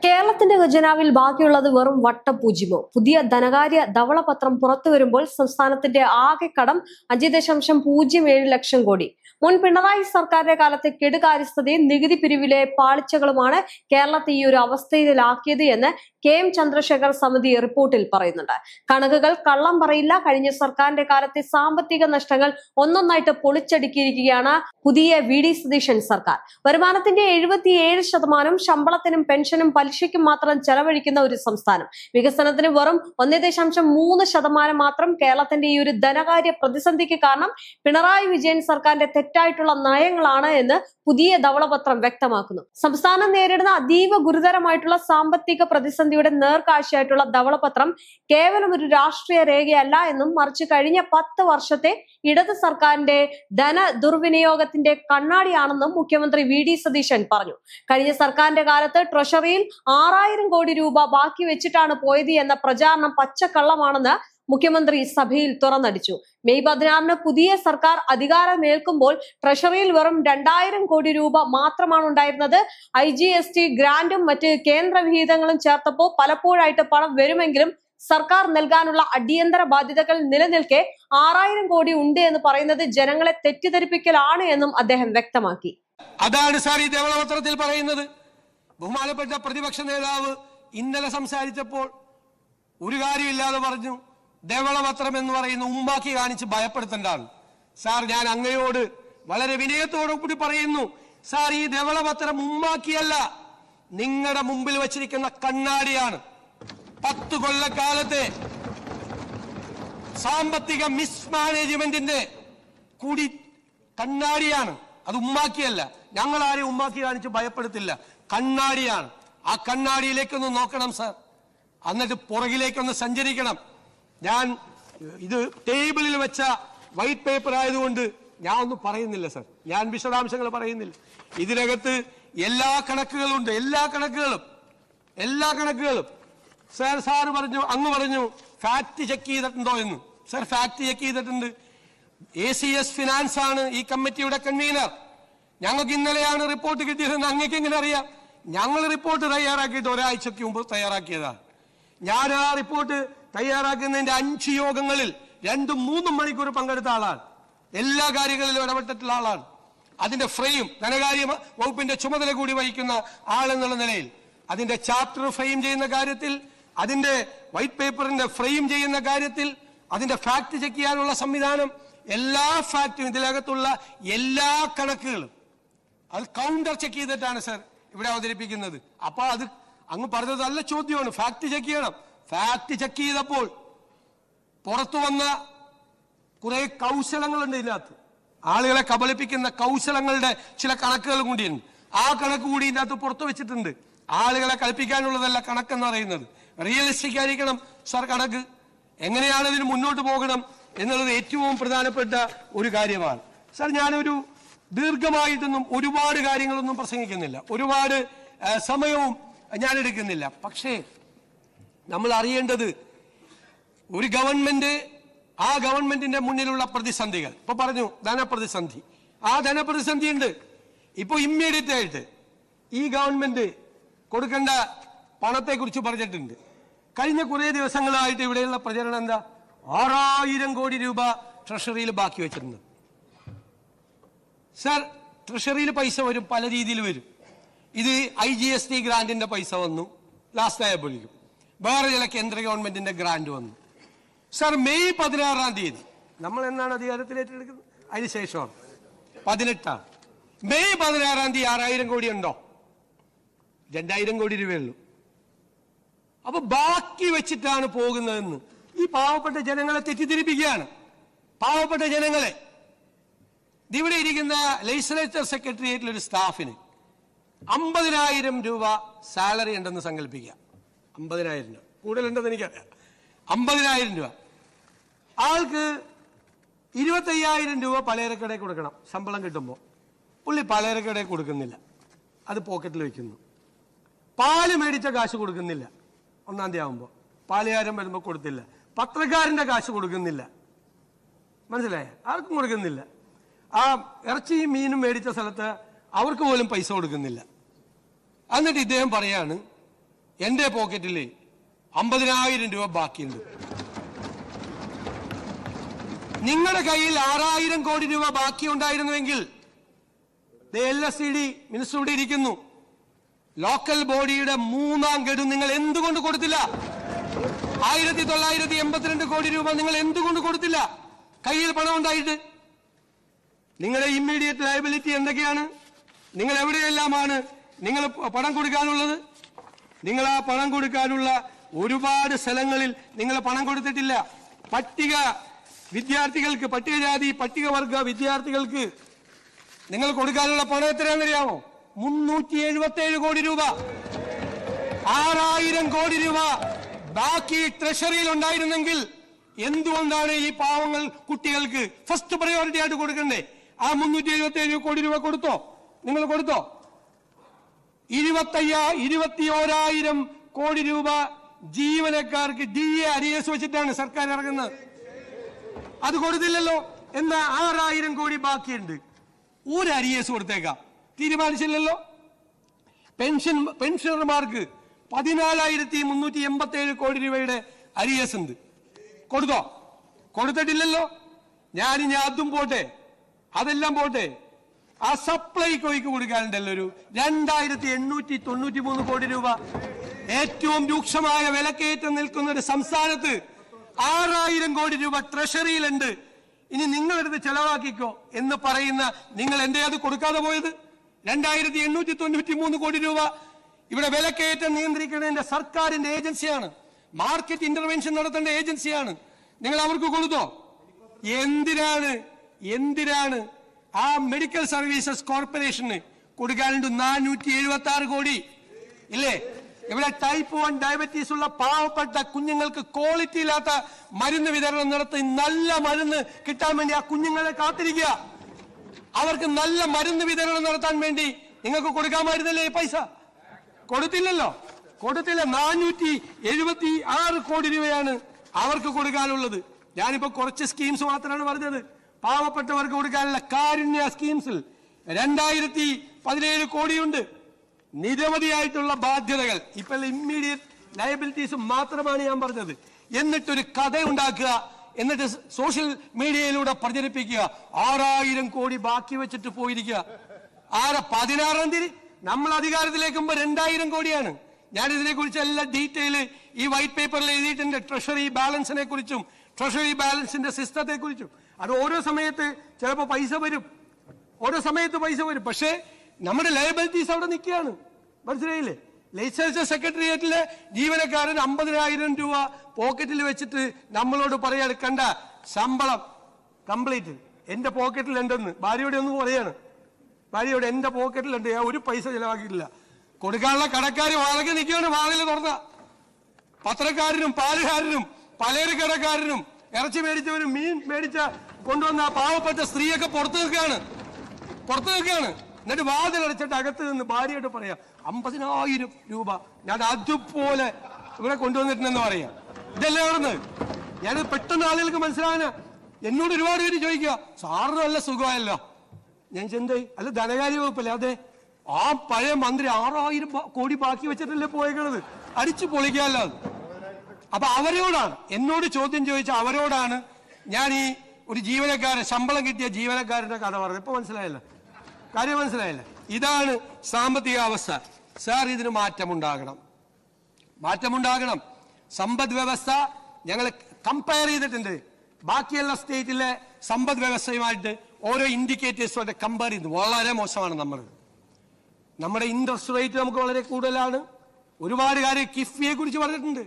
കേരളത്തിന്റെ ഖജനാവിൽ ബാക്കിയുള്ളത് വെറും വട്ടപൂജ്യമോ? പുതിയ ധനകാര്യ ധവളപത്രം പുറത്തുവരുമ്പോൾ സംസ്ഥാനത്തിന്റെ ആകെ കടം 5.07 ലക്ഷം കോടി. മുൻ പിണറായി സർക്കാരിന്റെ കാലത്തെ കെടുകാര്യസ്ഥതയും നികുതി പിരിവിലെ പാളിച്ചകളുമാണ് കേരളത്തെ ഈ ഒരു അവസ്ഥയിലാക്കിയത് എന്ന് KM ചന്ദ്രശേഖർ സമിതി റിപ്പോർട്ടിൽ പറയുന്നുണ്ട്. കണക്കുകൾ കള്ളം പറയില്ല. കഴിഞ്ഞ സർക്കാരിന്റെ കാലത്തെ സാമ്പത്തിക നഷ്ടങ്ങൾ ഒന്നൊന്നായിട്ട് പൊളിച്ചടുക്കിയിരിക്കുകയാണ് പുതിയ VD സതീശൻ സർക്കാർ. വരുമാനത്തിന്റെ 77% ശമ്പളത്തിനും പെൻഷനും പലിശയ്ക്കും മാത്രം ചെലവഴിക്കുന്ന ഒരു സംസ്ഥാനം. വികസനത്തിന് വെറും 1.3% മാത്രം. കേരളത്തിന്റെ ഈ ഒരു ധനകാര്യ പ്രതിസന്ധിക്ക് കാരണം പിണറായി വിജയൻ സർക്കാരിന്റെ തെറ്റായിട്ടുള്ള നയങ്ങളാണ് എന്ന് പുതിയ ധവളപത്രം വ്യക്തമാക്കുന്നു. സംസ്ഥാനം നേരിടുന്ന അതീവ ഗുരുതരമായിട്ടുള്ള സാമ്പത്തിക പ്രതിസന്ധിയുടെ നേർക്കാഴ്ചയായിട്ടുള്ള ധവളപത്രം കേവലം ഒരു രാഷ്ട്രീയ രേഖയല്ല എന്നും മറിച്ച് കഴിഞ്ഞ 10 വർഷത്തെ ഇടത് സർക്കാരിന്റെ ധന ദുർവിനിയോഗത്തിന്റെ കണ്ണാടിയാണെന്നും മുഖ്യമന്ത്രി VD സതീശൻ പറഞ്ഞു. കഴിഞ്ഞ സർക്കാരിന്റെ കാലത്ത് ട്രഷറിയിൽ 6000 കോടി രൂപ ബാക്കി വെച്ചിട്ടാണ് പോയത് എന്ന പ്രചാരണം പച്ചക്കള്ളമാണെന്ന് മുഖ്യമന്ത്രി സഭയിൽ തുറന്നടിച്ചു. മെയ് 16 പുതിയ സർക്കാർ അധികാരമേൽക്കുമ്പോൾ ട്രഷറിയിൽ വെറും 2000 കോടി രൂപ മാത്രമാണ് ഉണ്ടായിരുന്നത്. IGST ഗ്രാന്റും മറ്റ് കേന്ദ്ര വിഹിതങ്ങളും ചേർത്തപ്പോൾ പലപ്പോഴായിട്ട് പണം വരുമെങ്കിലും സർക്കാർ നൽകാനുള്ള അടിയന്തര ബാധ്യതകൾ നിലനിൽക്കെ 6000 കോടി ഉണ്ട് എന്ന് പറയുന്നത് ജനങ്ങളെ തെറ്റിദ്ധരിപ്പിക്കലാണ് എന്നും അദ്ദേഹം വ്യക്തമാക്കി. അതാണ് സാർ ഈ ധവളപത്രത്തിൽ പറയുന്നത്. ബഹുമാനപ്പെട്ട പ്രതിപക്ഷ നേതാവ് ഇന്നലെ സംസാരിച്ചപ്പോൾ ഒരു കാര്യമില്ലാതെ പറഞ്ഞു ധവളപത്രം എന്ന് പറയുന്ന ഉമ്മാക്കി കാണിച്ച് ഭയപ്പെടുത്തേണ്ടതാണ്. സാർ, ഞാൻ അങ്ങയോട് വളരെ വിനയത്തോടു കൂടി പറയുന്നു, സാർ, ഈ ധവളപത്രം ഉമ്മാക്കിയല്ല, നിങ്ങളുടെ മുമ്പിൽ വച്ചിരിക്കുന്ന കണ്ണാടിയാണ്. 10 കൊല്ലക്കാലത്തെ സാമ്പത്തിക മിസ്മാനേജ്മെന്റിന്റെ കൂടി കണ്ണാടിയാണ്. അത് ഉമ്മാക്കിയല്ല. ഞങ്ങൾ ആരെയും ഉമ്മാക്കി കാണിച്ച് ഭയപ്പെടുത്തില്ല. കണ്ണാടിയാണ്. ആ കണ്ണാടിയിലേക്കൊന്ന് നോക്കണം സാർ, എന്നിട്ട് പുറകിലേക്കൊന്ന് സഞ്ചരിക്കണം. ഞാൻ ഇത് ടേബിളിൽ വെച്ച വൈറ്റ് പേപ്പർ ആയതുകൊണ്ട് ഞാൻ ഒന്നും പറയുന്നില്ല സാർ, ഞാൻ വിശദാംശങ്ങൾ പറയുന്നില്ല. ഇതിനകത്ത് എല്ലാ കണക്കുകളും ഉണ്ട്, എല്ലാ കണക്കുകളും. സാർ പറഞ്ഞു, അങ്ങ് പറഞ്ഞു ഫാക്ട് ചെക്ക് ചെയ്തിട്ടുണ്ടോ എന്ന്. സാർ, ഫാക്ട് ചെക്ക് ചെയ്തിട്ടുണ്ട്. ACS ഫിനാൻസ് ആണ് ഈ കമ്മിറ്റിയുടെ കൺവീനർ. ഞങ്ങൾക്ക് ഇന്നലെയാണ് റിപ്പോർട്ട് കിട്ടിയതെന്ന് അങ്ങേക്ക് എങ്ങനെ അറിയാം? ഞങ്ങൾ റിപ്പോർട്ട് തയ്യാറാക്കിയിട്ട് ഒരാഴ്ചക്ക് മുമ്പ് തയ്യാറാക്കിയതാണ്. ഞാൻ ആ റിപ്പോർട്ട് തയ്യാറാക്കുന്നതിന്റെ 5 യോഗങ്ങളിൽ 2-3 മണിക്കൂർ പങ്കെടുത്ത ആളാണ്. എല്ലാ കാര്യങ്ങളിലും ഇടപെട്ടിട്ടുള്ള ആളാണ്. അതിന്റെ ഫ്രെയിം, ധനകാര്യ വകുപ്പിന്റെ ചുമതല കൂടി വഹിക്കുന്ന ആളെന്നുള്ള നിലയിൽ അതിന്റെ ചാപ്റ്റർ ഫ്രെയിം ചെയ്യുന്ന കാര്യത്തിൽ, അതിന്റെ വൈറ്റ് പേപ്പറിന്റെ ഫ്രെയിം ചെയ്യുന്ന കാര്യത്തിൽ, അതിന്റെ ഫാക്ട് ചെക്ക് ചെയ്യാനുള്ള സംവിധാനം, എല്ലാ ഫാക്റ്റും, ഇതിനകത്തുള്ള എല്ലാ കണക്കുകളും അത് കൗണ്ടർ ചെക്ക് ചെയ്തിട്ടാണ് സാർ ഇവിടെ അവതരിപ്പിക്കുന്നത്. അപ്പൊ അത് അങ്ങ് പറഞ്ഞത് നല്ല ചോദ്യമാണ്. ഫാക്ട് ചെക്ക് ചെയ്യണം. ഫാക്ട് ചെക്ക് ചെയ്തപ്പോൾ പുറത്തു വന്ന കുറെ കൗശലങ്ങളുണ്ട്. ഇതിനകത്ത് ആളുകളെ കബളിപ്പിക്കുന്ന കൗശലങ്ങളുടെ ചില കണക്കുകൾ കൂടിയുണ്ട്. ആ കണക്ക് കൂടി ഇതിനകത്ത് പുറത്തു വെച്ചിട്ടുണ്ട്. ആളുകളെ കളിപ്പിക്കാനുള്ളതല്ല കണക്കെന്ന് പറയുന്നത്. റിയലിസ്റ്റിക് ആയിരിക്കണം സാർ കണക്ക്. എങ്ങനെയാണ് ഇതിന് മുന്നോട്ട് പോകണം എന്നുള്ളത് ഏറ്റവും പ്രധാനപ്പെട്ട ഒരു കാര്യമാണ്. സാർ, ഞാനൊരു ദീർഘമായിട്ടൊന്നും ഒരുപാട് കാര്യങ്ങളൊന്നും പ്രസംഗിക്കുന്നില്ല, ഒരുപാട് സമയവും ഞാൻ എടുക്കുന്നില്ല. പക്ഷേ നമ്മൾ അറിയേണ്ടത് ഒരു ഗവൺമെന്റ്, ആ ഗവൺമെന്റിന്റെ മുന്നിലുള്ള പ്രതിസന്ധികൾ. ഇപ്പൊ പറഞ്ഞു ധനപ്രതിസന്ധി. ആ ധനപ്രതിസന്ധി ഉണ്ട്. ഇപ്പൊ ഇമ്മീഡിയറ്റ് ആയിട്ട് ഈ ഗവൺമെന്റ് കൊടുക്കേണ്ട പണത്തെ കുറിച്ച് പറഞ്ഞിട്ടുണ്ട്. കഴിഞ്ഞ കുറെ ദിവസങ്ങളായിട്ട് ഇവിടെയുള്ള പ്രചരണം എന്താ? 6000 കോടി രൂപ ട്രഷറിയിൽ ബാക്കി വെച്ചിട്ടുണ്ട്. സാർ, ട്രഷറിയിൽ പൈസ വരും, പല രീതിയിൽ വരും. ഇത് IGST ഗ്രാന്റിന്റെ പൈസ വന്നു ലാസ്റ്റ് ആയപ്പോഴേക്കും. വേറെ ചില കേന്ദ്ര ഗവൺമെന്റിന്റെ ഗ്രാന്റ് വന്നു. സാർ, മെയ് 16 നമ്മൾ എന്നാണ് അധികാരത്തിലേറ്റെടുക്കുന്നത്? അതിനുശേഷമാണ് 18. മെയ് 16 6000 കോടി ഉണ്ടോ? 2000 കോടി രൂപയുള്ളൂ. അപ്പൊ ബാക്കി വെച്ചിട്ടാണ് പോകുന്നതെന്ന് ഈ പാവപ്പെട്ട ജനങ്ങളെ തെറ്റിദ്ധരിപ്പിക്കുകയാണ്. പാവപ്പെട്ട ജനങ്ങളെ. ഇവിടെ ഇരിക്കുന്ന ലെജിസ്ലേച്ചർ സെക്രട്ടേറിയറ്റിൽ ഒരു സ്റ്റാഫിന് 50,000 രൂപ സാലറി ഉണ്ടെന്ന് സങ്കല്പിക്കുക. 50,000 രൂപ കൂടുതലുണ്ടെന്ന് എനിക്കറിയാം. 50,000 രൂപ. ആൾക്ക് 25,000 രൂപ പലചരക്കടയിൽ കൊടുക്കണം ശമ്പളം കിട്ടുമ്പോൾ. പുള്ളി പലചരക്കടയിൽ കൊടുക്കുന്നില്ല, അത് പോക്കറ്റിൽ വെക്കുന്നു. പാല് മേടിച്ച കാശ് കൊടുക്കുന്നില്ല. 1-ാം തീയതി ആകുമ്പോൾ പാലുകാരൻ വരുമ്പോൾ കൊടുത്തില്ല. പത്രക്കാരന്റെ കാശ് കൊടുക്കുന്നില്ല. മനസ്സിലായ? ആർക്കും കൊടുക്കുന്നില്ല. ആ ഇറച്ചിയും മീനും മേടിച്ച സ്ഥലത്ത് അവർക്ക് പോലും പൈസ കൊടുക്കുന്നില്ല. എന്നിട്ട് ഇദ്ദേഹം പറയാണ് എന്റെ പോക്കറ്റിൽ 50,000 രൂപ ബാക്കിയുണ്ട്. നിങ്ങളുടെ കയ്യിൽ 6,000 കോടി രൂപ ബാക്കി ഉണ്ടായിരുന്നുവെങ്കിൽ LSCD മിനിസ്റ്റർ ഇവിടെ ഇരിക്കുന്നു, ലോക്കൽ ബോഡിയുടെ 3ാം ഗഡു നിങ്ങൾ എന്തുകൊണ്ട് കൊടുത്തില്ല? 1982 കോടി രൂപ നിങ്ങൾ എന്തുകൊണ്ട് കൊടുത്തില്ല? കയ്യിൽ പണം ഉണ്ടായിട്ട്. നിങ്ങളുടെ ഇമ്മീഡിയറ്റ് ലയബിലിറ്റി എന്തൊക്കെയാണ്? നിങ്ങൾ എവിടെയെല്ലാമാണ് നിങ്ങൾ പണം കൊടുക്കാനുള്ളത്? നിങ്ങൾ ആ പണം കൊടുക്കാനുള്ള ഒരുപാട് സ്ഥലങ്ങളിൽ നിങ്ങൾ പണം കൊടുത്തിട്ടില്ല. പട്ടിക വിദ്യാർത്ഥികൾക്ക്, പട്ടികജാതി പട്ടികവർഗ വിദ്യാർത്ഥികൾക്ക് നിങ്ങൾ കൊടുക്കാനുള്ള പണം എത്രയാണെന്നറിയാമോ? 377 കോടി രൂപ. 6,000 കോടി രൂപ ബാക്കി ട്രഷറിയിൽ ഉണ്ടായിരുന്നെങ്കിൽ എന്തുകൊണ്ടാണ് ഈ പാവങ്ങൾ കുട്ടികൾക്ക് ഫസ്റ്റ് പ്രയോറിറ്റി ആയിട്ട് കൊടുക്കണ്ടേ? ആ 377 കോടി രൂപ കൊടുത്തോ? നിങ്ങൾ കൊടുത്തോ? 21,000 കോടി രൂപ ജീവനക്കാർക്ക് DA അരിയസ് വെച്ചിട്ടാണ് സർക്കാർ ഇറങ്ങുന്നത്. അത് കൊടുത്തില്ലല്ലോ. എന്നാ 6,000 കോടി ബാക്കിയുണ്ട്. ഒരു അരിയസ് കൊടുത്തേക്കാം, തീരുമാനിച്ചില്ലല്ലോ. പെൻഷനർമാർക്ക് 14,387 കോടി രൂപയുടെ അരിയസ് ഉണ്ട്. കൊടുത്തോ? കൊടുത്തിട്ടില്ലല്ലോ. ഞാനിനി അതും പോട്ടെ, അതെല്ലാം പോട്ടെ, ആ സപ്ലൈകോയ്ക്ക് കൊടുക്കാനുണ്ടല്ലോ ഒരു 2,893 കോടി രൂപ. ഏറ്റവും രൂക്ഷമായ വിലക്കയറ്റം നിൽക്കുന്ന ഒരു സംസ്ഥാനത്ത് 6,000 കോടി രൂപ ട്രഷറിയിലുണ്ട്. ഇനി നിങ്ങളെടുത്ത് ചെലവാക്കിക്കോ എന്ന് പറയുന്ന നിങ്ങൾ എന്തേ അത് കൊടുക്കാതെ പോയത്? 2,893 കോടി രൂപ ഇവിടെ വിലക്കയറ്റം നിയന്ത്രിക്കേണ്ട സർക്കാരിന്റെ ഏജൻസിയാണ്, മാർക്കറ്റ് ഇന്റർവെൻഷൻ നടത്തേണ്ട ഏജൻസിയാണ്. നിങ്ങൾ അവർക്ക് കൊടുത്തോ? എന്തിനാണ് ആ മെഡിക്കൽ സർവീസസ് കോർപ്പറേഷന് കൊടുക്കാനുണ്ട് 476 കോടി ഇല്ലേ? ഇവിടെ ടൈപ്പ് 1 ഡയബറ്റീസ് ഉള്ള പാവപ്പെട്ട കുഞ്ഞുങ്ങൾക്ക് ക്വാളിറ്റി ഇല്ലാത്ത മരുന്ന് വിതരണം നടത്തി നല്ല മരുന്ന് കിട്ടാൻ വേണ്ടി ആ കുഞ്ഞുങ്ങളെ കാത്തിരിക്കുക. അവർക്ക് നല്ല മരുന്ന് വിതരണം നടത്താൻ വേണ്ടി നിങ്ങൾക്ക് കൊടുക്കാമായിരുന്നല്ലേ ഈ പൈസ? കൊടുത്തില്ലല്ലോ. കൊടുത്തില്ല. 476 കോടി രൂപയാണ് അവർക്ക് കൊടുക്കാനുള്ളത്. ഞാനിപ്പോ കുറച്ച് സ്കീംസ് മാത്രമാണ് പറഞ്ഞത്. പാവപ്പെട്ടവർക്ക് കൊടുക്കാനുള്ള കാരുണ്യ സ്കീംസിൽ 2,017 കോടിയുണ്ട്. നിരവധിയായിട്ടുള്ള ബാധ്യതകൾ. ഇപ്പൊ ഇമ്മീഡിയറ്റ് ലയബിലിറ്റീസ് മാത്രമാണ് ഞാൻ പറഞ്ഞത്. എന്നിട്ടൊരു കഥ ഉണ്ടാക്കുക, എന്നിട്ട് സോഷ്യൽ മീഡിയയിലൂടെ പ്രചരിപ്പിക്കുക. 6,000 കോടി ബാക്കി വെച്ചിട്ട് പോയിരിക്കുക. 16-ാം തീയതി നമ്മൾ അധികാരത്തിലേക്കുമ്പോ 2,000 കോടിയാണ്. ഞാൻ ഇതിനെ കുറിച്ച് എല്ലാ ഡീറ്റെയിൽ ഈ വൈറ്റ് പേപ്പറിൽ എഴുതിയിട്ടുണ്ട്. ട്രഷറി ബാലൻസിനെ കുറിച്ചും ട്രഷറി ബാലൻസിന്റെ സിസ്റ്റത്തെ കുറിച്ചും. അത് ഓരോ സമയത്ത് ചിലപ്പോൾ പൈസ വരും, ഓരോ സമയത്ത് പൈസ വരും. പക്ഷേ നമ്മുടെ ലയബിലിറ്റീസ് അവിടെ നിൽക്കുകയാണ്. മനസ്സിലായില്ലേ? ലെജിസ്ലേച്ചർ സെക്രട്ടേറിയറ്റിലെ ജീവനക്കാരൻ 50,000 രൂപ പോക്കറ്റിൽ വെച്ചിട്ട് നമ്മളോട് പറയാണ്, കണ്ട ശമ്പളം കംപ്ലീറ്റ് എന്റെ പോക്കറ്റിലുണ്ടെന്ന്. ഭാര്യയോടെ ഒന്ന് പറയാണ്, ഭാര്യയോട് എന്റെ പോക്കറ്റിലുണ്ട്, ഞാൻ ഒരു പൈസ ചെലവാക്കിയിട്ടില്ല. കൊടുക്കാനുള്ള കടക്കാർ വാഴക്ക് നിൽക്കുകയാണ്. വാഴയിൽ തുറന്ന പത്രക്കാരനും പാലുകാരനും പലചരക്കടക്കാരനും ഇറച്ചി മേടിച്ചവരും മീൻ മേടിച്ച കൊണ്ടുവന്ന പാവപ്പെട്ട സ്ത്രീയൊക്കെ പുറത്തു നിൽക്കുകയാണ്. എന്നിട്ട് വാതിലടച്ചിട്ട് അകത്ത് നിന്ന് ഭാര്യയോട് പറയാം, 50,000 രൂപ ഞാൻ അതുപോലെ ഇവിടെ കൊണ്ടുവന്നിട്ടുണ്ടെന്ന് പറയാം. ഇതെല്ലാം നടന്നത്. ഞാനത് പെട്ടെന്ന് ആളുകൾക്ക് മനസ്സിലാകാന് എന്നോട് ഒരുപാട് പേര് ചോദിക്കുക, സാറിന് നല്ല സുഖമായല്ലോ. ഞാൻ ചിന്തായി, അല്ല ധനകാര്യ വകുപ്പല്ലേ? അതെ. ആ പഴയ മന്ത്രി 6,000 കോടി ബാക്കി വെച്ചിട്ടല്ലേ പോയേക്കണത്. അടിച്ചു പൊളിക്കാമല്ലോ അത്. അപ്പൊ അവരോടാണ് എന്നോട് ചോദ്യം ചോദിച്ച അവരോടാണ് ഞാൻ ഈ ഒരു ജീവനക്കാരൻ, ശമ്പളം കിട്ടിയ ജീവനക്കാരന്റെ കഥ പറഞ്ഞത്. ഇപ്പൊ മനസ്സിലായല്ലോ, കാര്യം മനസ്സിലായില്ല. ഇതാണ് സാമ്പത്തിക അവസ്ഥ. സാർ, ഇതിന് മാറ്റമുണ്ടാകണം. സമ്പദ് വ്യവസ്ഥ ഞങ്ങൾ കമ്പയർ ചെയ്തിട്ടുണ്ട്. ബാക്കിയുള്ള സ്റ്റേറ്റിലെ സമ്പദ് വ്യവസ്ഥയുമായിട്ട് ഓരോ ഇൻഡിക്കേറ്റേഴ്സുമായിട്ട് കമ്പയർ ചെയ്ത് വളരെ മോശമാണ് നമ്മുടെ ഇൻട്രസ്റ്റ് റേറ്റ് നമുക്ക് വളരെ കൂടുതലാണ്. ഒരുപാട് കാര്യം കിഫ്ബിയെ കുറിച്ച് പറഞ്ഞിട്ടുണ്ട്.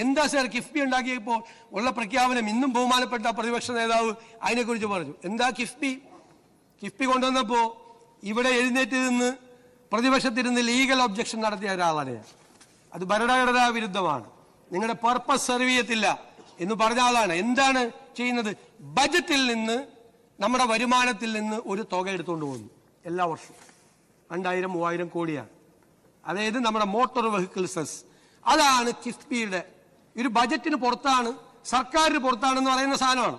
എന്താ സാർ കിഫ്ബി ഉണ്ടാക്കിയപ്പോൾ ഉള്ള പ്രഖ്യാപനം? ഇന്നും ബഹുമാനപ്പെട്ട പ്രതിപക്ഷ നേതാവ് അതിനെക്കുറിച്ച് പറഞ്ഞു. എന്താ കിഫ്ബി കൊണ്ടുവന്നപ്പോ ഇവിടെ എഴുന്നേറ്റ് നിന്ന് പ്രതിപക്ഷത്തിരുന്ന് ലീഗൽ ഒബ്ജക്ഷൻ നടത്തിയ ഒരാളാണ്. അത് ഭരണഘടനാ വിരുദ്ധമാണ്, നിങ്ങളുടെ പർപ്പസ് സെർവ് ചെയ്യത്തില്ല എന്ന് പറഞ്ഞ ആളാണ്. എന്താണ് ചെയ്യുന്നത്? ബജറ്റിൽ നിന്ന്, നമ്മുടെ വരുമാനത്തിൽ നിന്ന് ഒരു തുക എടുത്തുകൊണ്ട് പോകുന്നു എല്ലാ വർഷവും. 2,000-3,000 കോടിയാണ്. അതായത് നമ്മുടെ മോട്ടോർ വെഹിക്കിൾ സെസ്. അതാണ് കിഫ്ബിയുടെ ഒരു ബജറ്റിന് പുറത്താണ്, സർക്കാരിന് പുറത്താണെന്ന് പറയുന്ന സാധനമാണ്.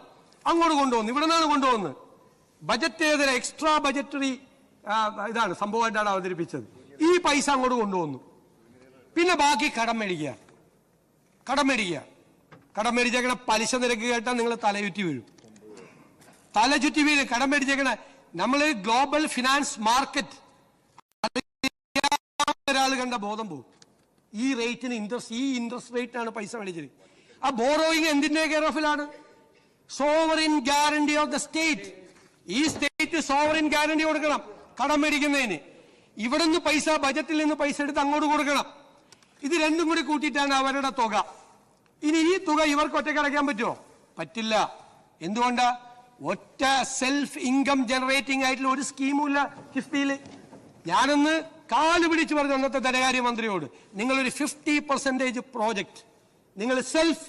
അങ്ങോട്ട് കൊണ്ടുപോകുന്നു. ഇവിടെ നിന്നാണ് കൊണ്ടുപോകുന്നത്. ബജറ്റേതര എക്സ്ട്രാ ബജറ്ററി ഇതാണ് സംഭവമായിട്ടാണ് അവതരിപ്പിച്ചത്. ഈ പൈസ അങ്ങോട്ട് കൊണ്ടുപോകുന്നു. പിന്നെ ബാക്കി കടം മേടിക്കുക. കടം മേടിച്ചേക്കണ പലിശ നിരക്ക് കേട്ടാൽ നിങ്ങൾ തലചുറ്റി വീഴും. കടം മേടിച്ചേക്കണ നമ്മൾ ഗ്ലോബൽ ഫിനാൻസ് മാർക്കറ്റ് ഒരാൾ കണ്ട ബോധം പോകും. ഈ ഇൻട്രസ്റ്റ് റേറ്റിനാണ് പൈസ മേടിച്ചത്. ആ ബോറോയിങ് എന്തിന്റെ കെയർ ഓഫിലാണ്? Sovereign guarantee of the state. ഈ സ്റ്റേറ്റ് സോവറിൻ ഗ്യാരണ്ടി കൊടുക്കണം കടം മേടിക്കുന്നതിന്. ഇവിടുന്ന് പൈസ, ബജറ്റിൽ നിന്ന് പൈസ എടുത്ത് അങ്ങോട്ട് കൊടുക്കണം. ഇത് രണ്ടും കൂടി കൂട്ടിയിട്ടാണ് അവരുടെ തുക. ഇനി ഈ തുക ഇവർക്ക് ഒറ്റയ്ക്ക് അടയ്ക്കാൻ പറ്റുമോ? പറ്റില്ല. എന്തുകൊണ്ടാ? ഒറ്റ സെൽഫ് ഇൻകം ജനറേറ്റിംഗ് ആയിട്ടുള്ള ഒരു സ്കീമും ഇല്ല കിഫ്ബിയില്. ഞാനൊന്ന് കാല് പിടിച്ച് പറഞ്ഞു അന്നത്തെ ധനകാര്യമന്ത്രിയോട്, നിങ്ങളൊരു 50% പ്രോജക്റ്റ് നിങ്ങൾ സെൽഫ്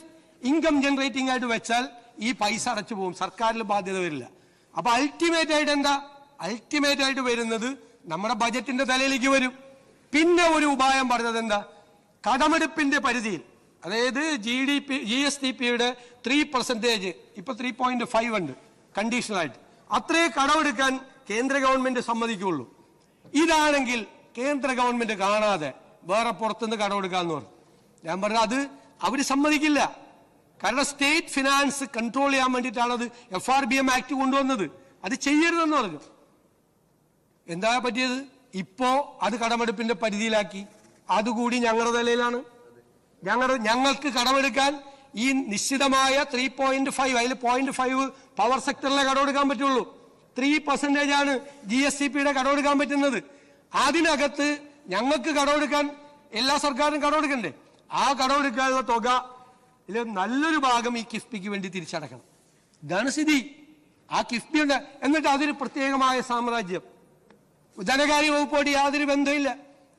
ഇൻകം ജനറേറ്റിംഗ് ആയിട്ട് വെച്ചാൽ ഈ പൈസ അടച്ചു പോകും, സർക്കാരിൽ ബാധ്യത വരില്ല. അപ്പൊ അൾട്ടിമേറ്റ് ആയിട്ട് എന്താ? അൾട്ടിമേറ്റ് ആയിട്ട് വരുന്നത് നമ്മുടെ ബജറ്റിന്റെ തലയിലേക്ക് വരും. പിന്നെ ഒരു ഉപായം പറഞ്ഞത് എന്താ? കടമെടുപ്പിന്റെ പരിധിയിൽ, അതായത് GSDP-യുടെ 3% ഇപ്പൊ 3.5 ഉണ്ട് കണ്ടീഷണൽ ആയിട്ട്, അത്രേ കടമെടുക്കാൻ കേന്ദ്ര ഗവൺമെന്റ് സമ്മതിക്കുള്ളൂ. ഇതാണെങ്കിൽ കേന്ദ്ര ഗവൺമെന്റ് കാണാതെ വേറെ പുറത്തുനിന്ന് കടമെടുക്കാന്ന് പറഞ്ഞു. ഞാൻ പറഞ്ഞു അത് അവര് സമ്മതിക്കില്ല. കാരണം സ്റ്റേറ്റ് ഫിനാൻസ് കൺട്രോൾ ചെയ്യാൻ വേണ്ടിയിട്ടാണ് അത് FRBM ആക്ട് കൊണ്ടുവന്നത്. അത് ചെയ്യരുതെന്ന് പറഞ്ഞു. എന്താ പറ്റിയത്? ഇപ്പോ അത് കടമെടുപ്പിന്റെ പരിധിയിലാക്കി. അതുകൂടി ഞങ്ങളുടെ നിലയിലാണ്. ഞങ്ങൾക്ക് കടമെടുക്കാൻ ഈ നിശ്ചിതമായ 3.5, അതിൽ 0.5 പവർ സെക്ടറിലെ കടമെടുക്കാൻ പറ്റുള്ളൂ. 3% ആണ് GSDP-യുടെ കടമെടുക്കാൻ പറ്റുന്നത്. അതിനകത്ത് ഞങ്ങൾക്ക് കടമെടുക്കാൻ എല്ലാ സർക്കാരും കടമെടുക്കണ്ടേ? ആ കടമെടുക്കാനുള്ള തുക നല്ലൊരു ഭാഗം ഈ കിഫ്ബിക്ക് വേണ്ടി തിരിച്ചടക്കണം. ഇതാണ് സ്ഥിതി. ആ കിഫ്ബി ഉണ്ട്. എന്നിട്ട് അതൊരു പ്രത്യേകമായ സാമ്രാജ്യം. ധനകാര്യ വകുപ്പോട് യാതൊരു ബന്ധമില്ല.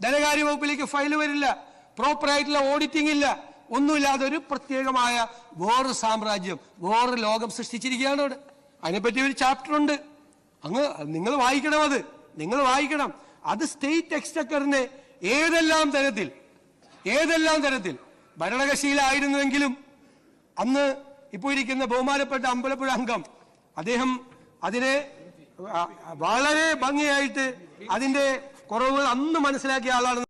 ധനകാര്യ വകുപ്പിലേക്ക് ഫയൽ വരില്ല. പ്രോപ്പറായിട്ടുള്ള ഓഡിറ്റിംഗ് ഇല്ല. ഒന്നുമില്ലാതെ ഒരു പ്രത്യേകമായ വേറൊരു സാമ്രാജ്യം, വേറൊരു ലോകം സൃഷ്ടിച്ചിരിക്കുകയാണ് അവിടെ. അതിനെപ്പറ്റി ഒരു ചാപ്റ്റർ ഉണ്ട്. നിങ്ങൾ വായിക്കണം. നിങ്ങൾ വായിക്കണം. അത് സ്റ്റേറ്റ് എക്സ്ചക്കറിനെ ഏതെല്ലാം തരത്തിൽ ഭരണകക്ഷിയിലായിരുന്നുവെങ്കിലും അന്ന് ഇപ്പോൾ ഇരിക്കുന്ന ബഹുമാനപ്പെട്ട അമ്പലപ്പുഴ അംഗം അദ്ദേഹം അതിനെ വളരെ ഭംഗിയായിട്ട് അതിന്റെ കുറവുകൾ അന്ന് മനസ്സിലാക്കിയ ആളാണ്.